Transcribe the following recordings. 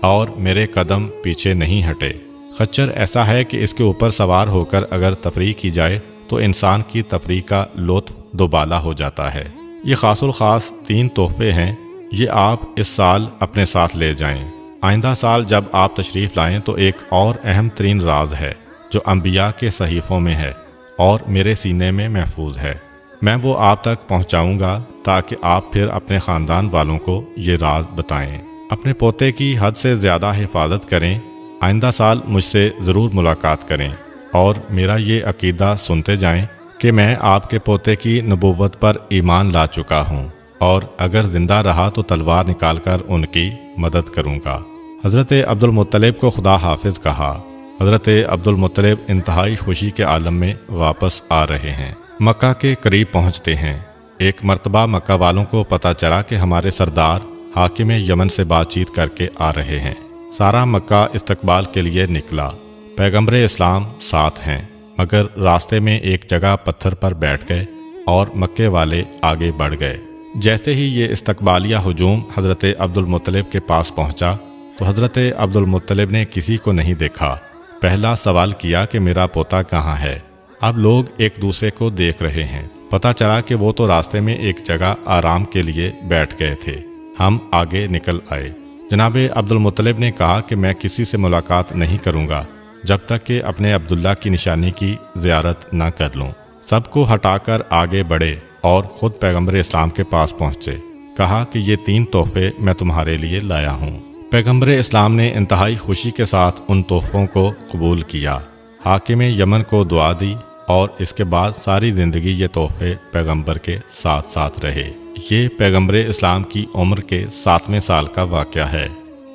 اور میرے قدم پیچھے نہیں ہٹے۔ خچر ایسا ہے کہ اس کے اوپر سوار ہو کر اگر تفریح کی جائے تو انسان کی تفریح کا لطف دوبالا ہو جاتا ہے۔ یہ خاص الخاص 3 تحفے ہیں، یہ آپ اس سال اپنے ساتھ لے جائیں۔ آئندہ سال جب آپ تشریف لائیں تو ایک اور اہم ترین راز ہے جو انبیاء کے صحیفوں میں ہے اور میرے سینے میں محفوظ ہے۔ میں وہ آپ تک پہنچاؤں گا تاکہ آپ پھر اپنے خاندان والوں کو یہ راز بتائیں۔ اپنے پوتے کی حد سے زیادہ حفاظت کریں۔ آئندہ سال مجھ سے ضرور ملاقات کریں اور میرا یہ عقیدہ سنتے جائیں کہ میں آپ کے پوتے کی نبوت پر ایمان لا چکا ہوں اور اگر زندہ رہا تو تلوار نکال کر ان کی مدد کروں گا۔ حضرت عبد المطلب کو خدا حافظ کہا۔ حضرت عبد المطلب انتہائی خوشی کے عالم میں واپس آ رہے ہیں۔ مکہ کے قریب پہنچتے ہیں۔ ایک مرتبہ مکہ والوں کو پتہ چلا کہ ہمارے سردار حاکم یمن سے بات چیت کر کے آ رہے ہیں۔ سارا مکہ استقبال کے لیے نکلا۔ پیغمبر اسلام ساتھ ہیں، مگر راستے میں ایک جگہ پتھر پر بیٹھ گئے اور مکے والے آگے بڑھ گئے۔ جیسے ہی یہ استقبالیہ ہجوم حضرت عبد المطلب کے پاس پہنچا تو حضرت عبد المطلب نے کسی کو نہیں دیکھا۔ پہلا سوال کیا کہ میرا پوتا کہاں ہے؟ اب لوگ ایک دوسرے کو دیکھ رہے ہیں۔ پتہ چلا کہ وہ تو راستے میں ایک جگہ آرام کے لیے بیٹھ گئے تھے۔ ہم آگے نکل آئے۔ جناب عبد المطلب نے کہا کہ میں کسی سے ملاقات نہیں کروں گا جب تک کہ اپنے عبداللہ کی نشانی کی زیارت نہ کر لوں۔ سب کو ہٹا کر آگے بڑھے اور خود پیغمبر اسلام کے پاس پہنچے۔ کہا کہ یہ 3 تحفے میں تمہارے لیے لایا ہوں۔ پیغمبر اسلام نے انتہائی خوشی کے ساتھ ان تحفوں کو قبول کیا۔ حاکم یمن کو دعا دی اور اس کے بعد ساری زندگی یہ تحفے پیغمبر کے ساتھ ساتھ رہے۔ یہ پیغمبر اسلام کی عمر کے 7ویں سال کا واقعہ ہے۔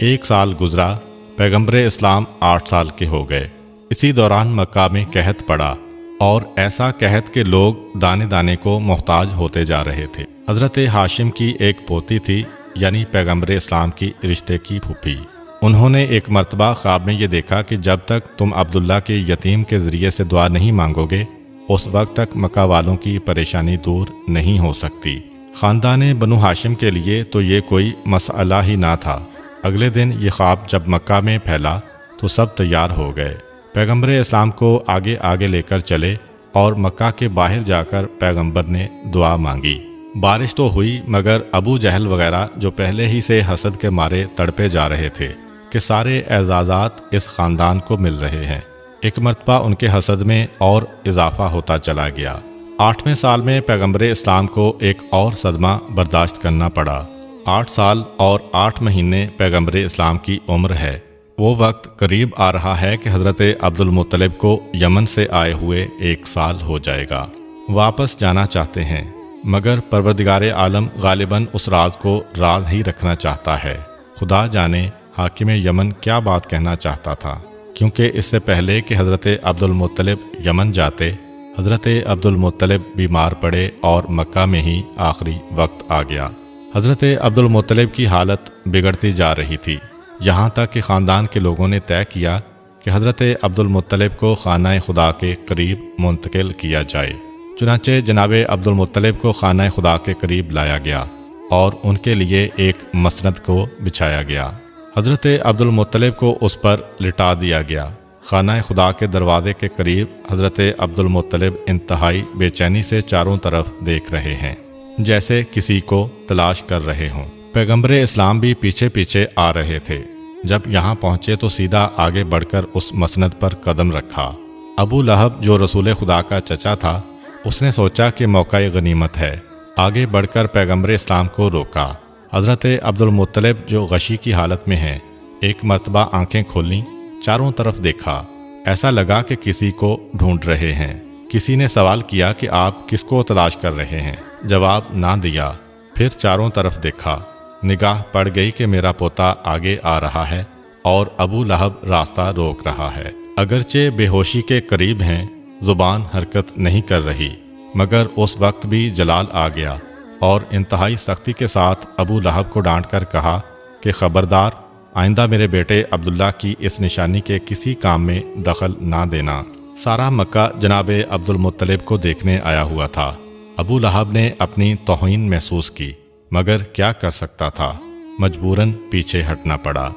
1 سال گزرا، پیغمبر اسلام 8 سال کے ہو گئے۔ اسی دوران مکہ میں قحط پڑا اور ایسا قحط کہ لوگ دانے دانے کو محتاج ہوتے جا رہے تھے۔ حضرت ہاشم کی ایک پوتی تھی، یعنی پیغمبر اسلام کی رشتے کی پھوپھی۔ انہوں نے ایک مرتبہ خواب میں یہ دیکھا کہ جب تک تم عبداللہ کے یتیم کے ذریعے سے دعا نہیں مانگو گے اس وقت تک مکہ والوں کی پریشانی دور نہیں ہو سکتی۔ خاندان بنو ہاشم کے لیے تو یہ کوئی مسئلہ ہی نہ تھا۔ اگلے دن یہ خواب جب مکہ میں پھیلا تو سب تیار ہو گئے۔ پیغمبر اسلام کو آگے آگے لے کر چلے اور مکہ کے باہر جا کر پیغمبر نے دعا مانگی۔ بارش تو ہوئی مگر ابو جہل وغیرہ جو پہلے ہی سے حسد کے مارے تڑپے جا رہے تھے کہ سارے اعزازات اس خاندان کو مل رہے ہیں، ایک مرتبہ ان کے حسد میں اور اضافہ ہوتا چلا گیا۔ 8ویں سال میں پیغمبر اسلام کو ایک اور صدمہ برداشت کرنا پڑا۔ 8 سال اور 8 مہینے پیغمبر اسلام کی عمر ہے۔ وہ وقت قریب آ رہا ہے کہ حضرت عبد المطلب کو یمن سے آئے ہوئے 1 سال ہو جائے گا۔ واپس جانا چاہتے ہیں مگر پروردگار عالم غالباً اس راز کو راز ہی رکھنا چاہتا ہے۔ خدا جانے حاکم یمن کیا بات کہنا چاہتا تھا، کیونکہ اس سے پہلے کہ حضرت عبد المطلب یمن جاتے حضرت عبد المطلب بیمار پڑے اور مکہ میں ہی آخری وقت آ گیا۔ حضرت عبد المطلب کی حالت بگڑتی جا رہی تھی، یہاں تک کہ خاندان کے لوگوں نے طے کیا کہ حضرت عبد المطلب کو خانہ خدا کے قریب منتقل کیا جائے۔ چنانچہ جناب عبد المطلب کو خانہ خدا کے قریب لایا گیا اور ان کے لیے ایک مسند کو بچھایا گیا۔ حضرت عبد المطلب کو اس پر لٹا دیا گیا۔ خانہ خدا کے دروازے کے قریب حضرت عبد المطلب انتہائی بے چینی سے چاروں طرف دیکھ رہے ہیں، جیسے کسی کو تلاش کر رہے ہوں۔ پیغمبر اسلام بھی پیچھے پیچھے آ رہے تھے۔ جب یہاں پہنچے تو سیدھا آگے بڑھ کر اس مسند پر قدم رکھا۔ ابو لہب جو رسول خدا کا چچا تھا، اس نے سوچا کہ موقع غنیمت ہے، آگے بڑھ کر پیغمبر اسلام کو روکا۔ حضرت عبد المطلب جو غشی کی حالت میں ہیں، ایک مرتبہ آنکھیں کھولیں، چاروں طرف دیکھا، ایسا لگا کہ کسی کو ڈھونڈ رہے ہیں۔ کسی نے سوال کیا کہ آپ کس کو تلاش کر رہے ہیں؟ جواب نہ دیا۔ پھر چاروں طرف دیکھا، نگاہ پڑ گئی کہ میرا پوتا آگے آ رہا ہے اور ابو لہب راستہ روک رہا ہے۔ اگرچہ بے ہوشی کے قریب ہیں، زبان حرکت نہیں کر رہی، مگر اس وقت بھی جلال آ گیا اور انتہائی سختی کے ساتھ ابو لہب کو ڈانٹ کر کہا کہ خبردار، آئندہ میرے بیٹے عبداللہ کی اس نشانی کے کسی کام میں دخل نہ دینا۔ سارا مکہ جناب عبد المطلب کو دیکھنے آیا ہوا تھا۔ ابو لہب نے اپنی توہین محسوس کی، مگر کیا کر سکتا تھا، مجبوراً پیچھے ہٹنا پڑا۔